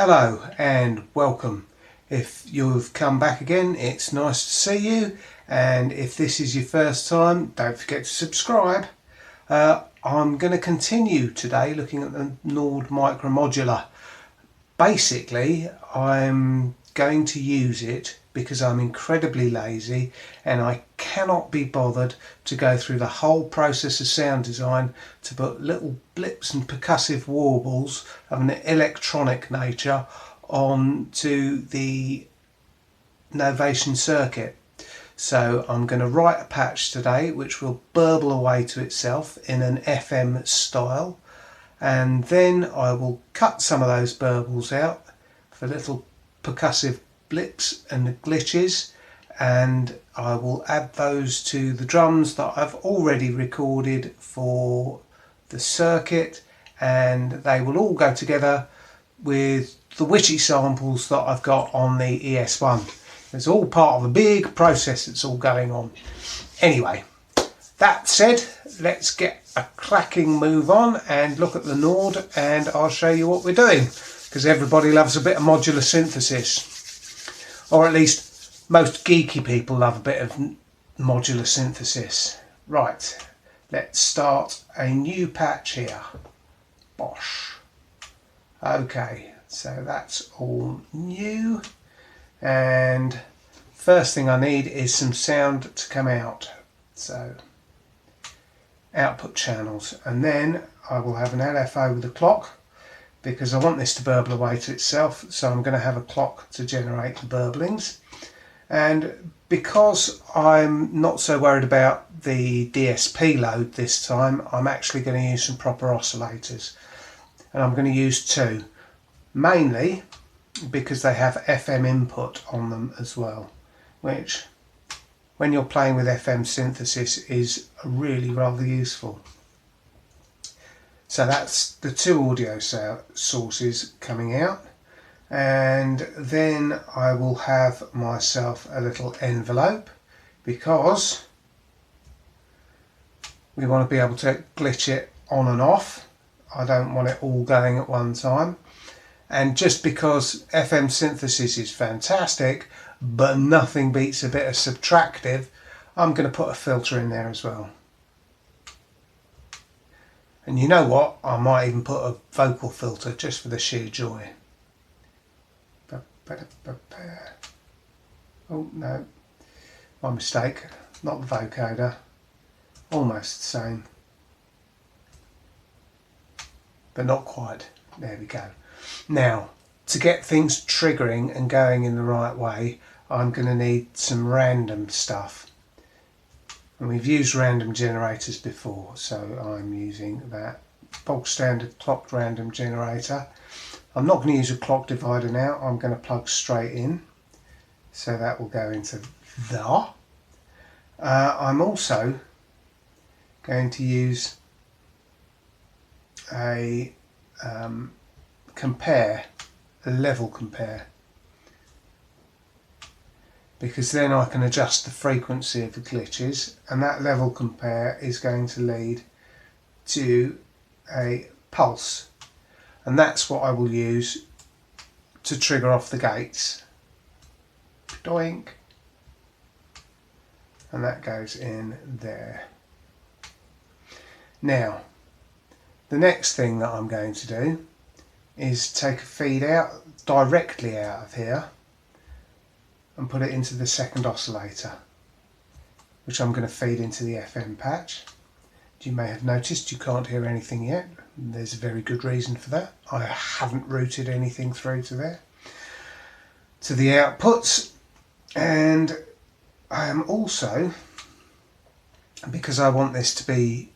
Hello and welcome. If you've come back again, it's nice to see you, and if this is your first time, don't forget to subscribe. I'm going to continue today looking at the Nord Micro Modular. Basically, I'm going to use it because I'm incredibly lazy and I cannot be bothered to go through the whole process of sound design to put little blips and percussive warbles of an electronic nature onto the Novation Circuit. So I'm going to write a patch today which will burble away to itself in an FM style, and then I will cut some of those burbles out for little percussive blips and glitches, and I will add those to the drums that I've already recorded for the circuit, and they will all go together with the witchy samples that I've got on the ES1. It's all part of a big process that's all going on. Anyway, that said, let's get a cracking move on and look at the Nord, and I'll show you what we're doing, because everybody loves a bit of modular synthesis, or at least most geeky people love a bit of modular synthesis. Right, let's start a new patch here. Bosh. Okay, so that's all new, and first thing I need is some sound to come out. So output channels, and then I will have an LFO with a clock because I want this to burble away to itself, so I'm going to have a clock to generate the burblings. And because I'm not so worried about the DSP load this time, I'm actually going to use some proper oscillators, and I'm going to use two, mainly because they have FM input on them as well, which when you're playing with FM synthesis is really rather useful. So that's the two audio sources coming out, and then I will have myself a little envelope because we want to be able to glitch it on and off. I don't want it all going at one time, and just because FM synthesis is fantastic but nothing beats a bit of subtractive, I'm going to put a filter in there as well. And you know what, I might even put a vocal filter just for the sheer joy. Oh no, my mistake, not the vocoder, almost the same, but not quite. There we go. Now, to get things triggering and going in the right way, I'm going to need some random stuff. And we've used random generators before, so I'm using that bog standard clocked random generator. I'm not going to use a clock divider now, I'm going to plug straight in, so that will go into there. I'm also going to use a level compare, because then I can adjust the frequency of the glitches, and that level compare is going to lead to a pulse, and that's what I will use to trigger off the gates. Doink, and that goes in there. Now, the next thing that I'm going to do is take a feed out directly out of here and put it into the second oscillator, which I'm going to feed into the FM patch. You may have noticed you can't hear anything yet. There's a very good reason for that. I haven't routed anything through to there, to the outputs. And I am also, because I want this to be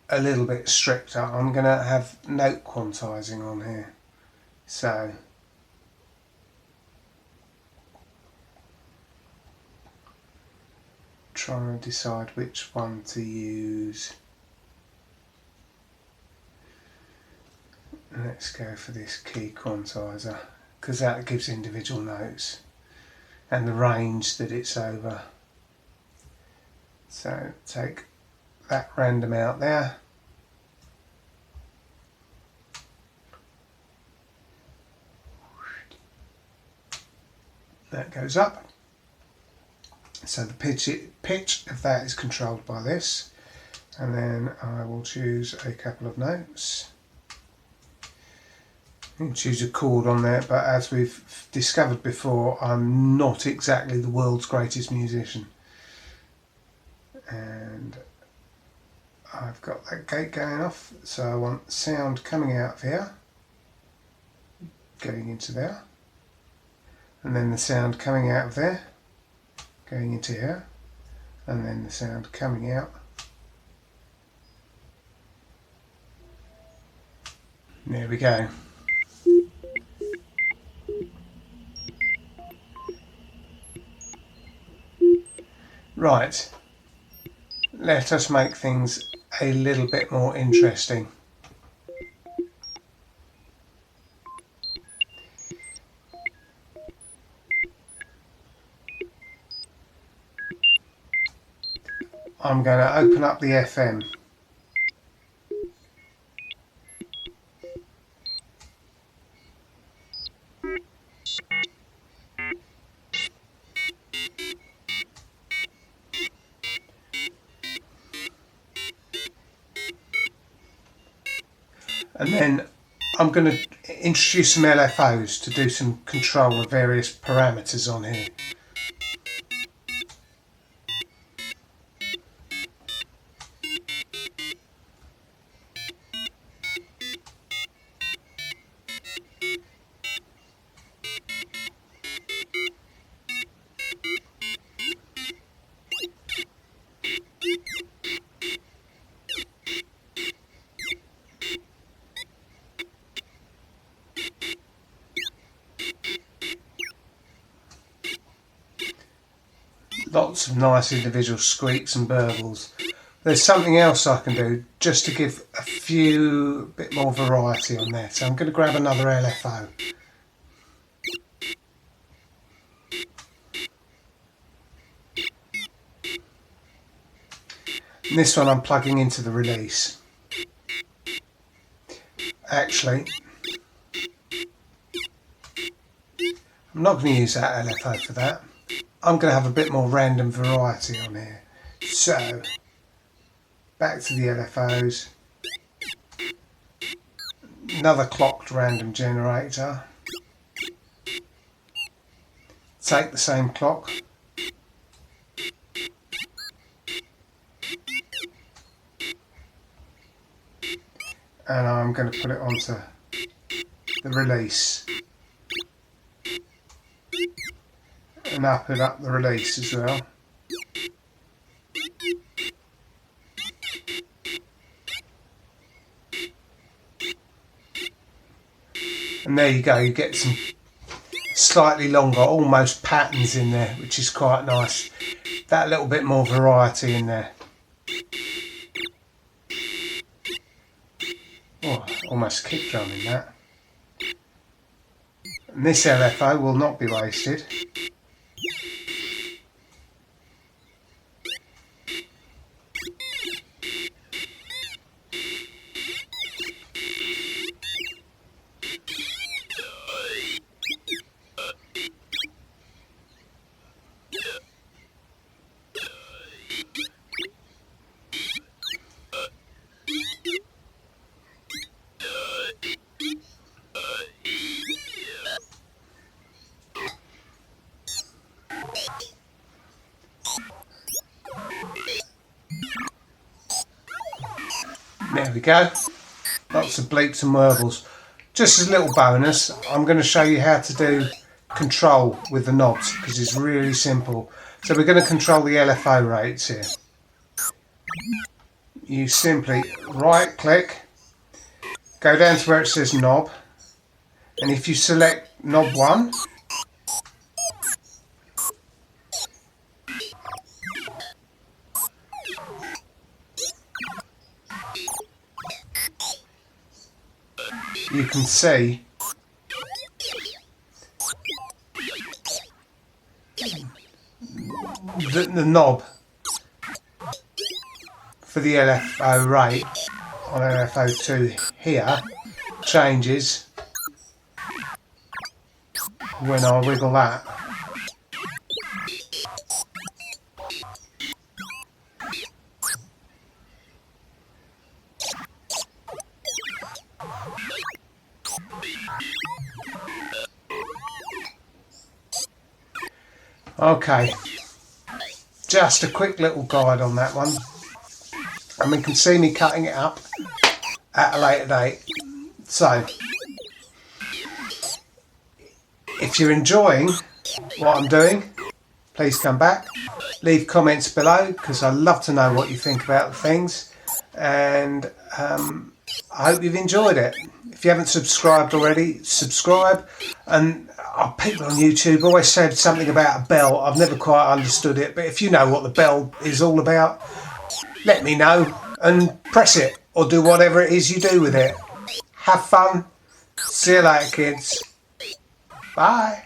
a little bit stricter, I'm going to have note quantizing on here. So trying to decide which one to use. Let's go for this key quantizer, because that gives individual notes and the range that it's over. So take that random out there, That goes up. So the pitch of that is controlled by this. And then I will choose a couple of notes. You can choose a chord on there, but as we've discovered before, I'm not exactly the world's greatest musician. And I've got that gate going off, so I want sound coming out of here, going into there, and then the sound coming out of there, going into here, and then the sound coming out. There we go. Right, let us make things a little bit more interesting. I'm going to open up the FM. And then I'm going to introduce some LFOs to do some control of various parameters on here. Lots of nice individual squeaks and burbles. There's something else I can do just to give a bit more variety on there. So I'm going to grab another LFO. And this one I'm plugging into the release. Actually, I'm not going to use that LFO for that. I'm going to have a bit more random variety on here. So, back to the LFOs. Another clocked random generator. Take the same clock. And I'm going to put it onto the release. And up and up the release as well. And there you go, you get some slightly longer, almost patterns in there, which is quite nice. That little bit more variety in there. Oh, almost kick drum in that. And this LFO will not be wasted. There we go. Lots of bleeps and wibbles. Just as a little bonus, I'm going to show you how to do control with the knobs because it's really simple. So we're going to control the LFO rates here. You simply right click, go down to where it says knob, and if you select knob 1, you can see the knob for the LFO rate on LFO2 here changes when I wiggle that. Okay, just a quick little guide on that one, and you can see me cutting it up at a later date. So if you're enjoying what I'm doing, please come back, leave comments below, because I love to know what you think about the things, and I hope you've enjoyed it. If you haven't subscribed already, subscribe. And people on YouTube always said something about a bell. I've never quite understood it, but if you know what the bell is all about, let me know and press it, or do whatever it is you do with it. Have fun. See you later, kids. Bye.